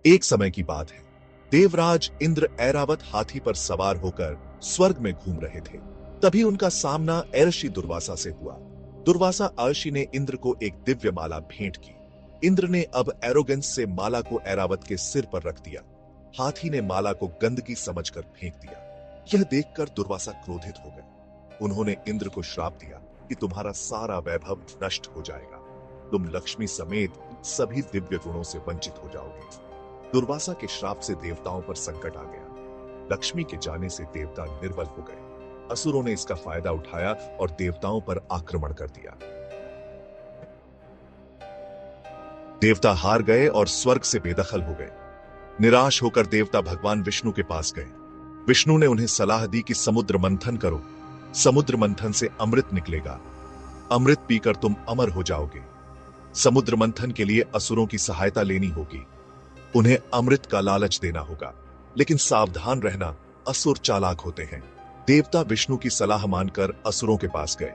एक समय की बात है। देवराज इंद्र ऐरावत हाथी पर सवार होकर स्वर्ग में घूम रहे थे। तभी उनका सामना अर्षि दुर्वासा से हुआ। दुर्वासा अर्षि ने इंद्र को एक दिव्य माला भेंट की। इंद्र ने अब एरोगेंस से माला को ऐरावत के सिर पर रख दिया। हाथी ने माला को गंदगी समझकर फेंक दिया। यह देखकर दुर्वासा क्रोधित हो गए। उन्होंने इंद्र को श्राप दिया कि तुम्हारा सारा वैभव नष्ट हो जाएगा। तुम लक्ष्मी समेत सभी दिव्य गुणों से वंचित हो जाओगे। दुर्वासा के श्राप से देवताओं पर संकट आ गया। लक्ष्मी के जाने से देवता निर्बल हो गए। असुरों ने इसका फायदा उठाया और देवताओं पर आक्रमण कर दिया। देवता हार गए और स्वर्ग से बेदखल हो गए। निराश होकर देवता भगवान विष्णु के पास गए। विष्णु ने उन्हें सलाह दी कि समुद्र मंथन करो। समुद्र मंथन से अमृत निकलेगा। अमृत पीकर तुम अमर हो जाओगे। समुद्र मंथन के लिए असुरों की सहायता लेनी होगी। उन्हें अमृत का लालच देना होगा, लेकिन सावधान रहना, असुर चालाक होते हैं। देवता विष्णु की सलाह मानकर असुरों के पास गए।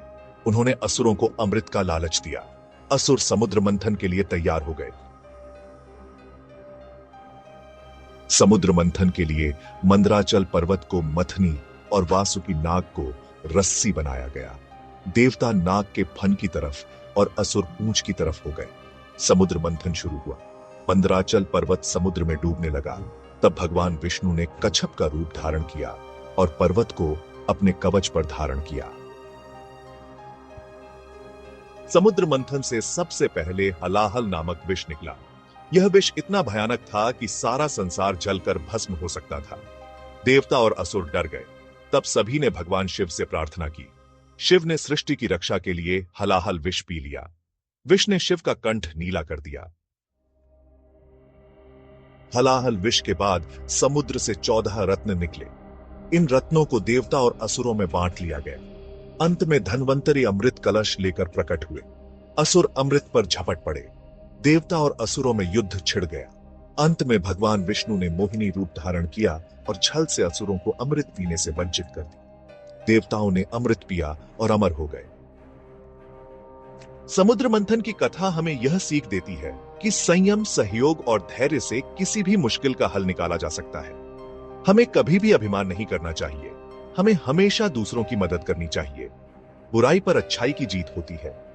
उन्होंने असुरों को अमृत का लालच दिया। असुर समुद्र मंथन के लिए तैयार हो गए। समुद्र मंथन के लिए मंदराचल पर्वत को मथनी और वासुकी नाग को रस्सी बनाया गया। देवता नाग के फन की तरफ और असुर पूंछ की तरफ हो गए। समुद्र मंथन शुरू हुआ। मंदराचल पर्वत समुद्र में डूबने लगा। तब भगवान विष्णु ने कच्छप का रूप धारण किया और पर्वत को अपने कवच पर धारण किया। समुद्र मंथन से सबसे पहले हलाहल नामक विष निकला। यह विष इतना भयानक था कि सारा संसार जलकर भस्म हो सकता था। देवता और असुर डर गए। तब सभी ने भगवान शिव से प्रार्थना की। शिव ने सृष्टि की रक्षा के लिए हलाहल विष पी लिया। विष ने शिव का कंठ नीला कर दिया। हलाहल विष के बाद समुद्र से 14 रत्न निकले। इन रत्नों को देवता और असुरों में बांट लिया गया। अंत में धन्वंतरी अमृत कलश लेकर प्रकट हुए। असुर अमृत पर झपट पड़े। देवता और असुरों में युद्ध छिड़ गया। अंत में भगवान विष्णु ने मोहिनी रूप धारण किया और छल से असुरों को अमृत पीने से वंचित कर दिया। देवताओं ने अमृत पिया और अमर हो गए। समुद्र मंथन की कथा हमें यह सीख देती है कि संयम, सहयोग और धैर्य से किसी भी मुश्किल का हल निकाला जा सकता है। हमें कभी भी अभिमान नहीं करना चाहिए। हमें हमेशा दूसरों की मदद करनी चाहिए। बुराई पर अच्छाई की जीत होती है।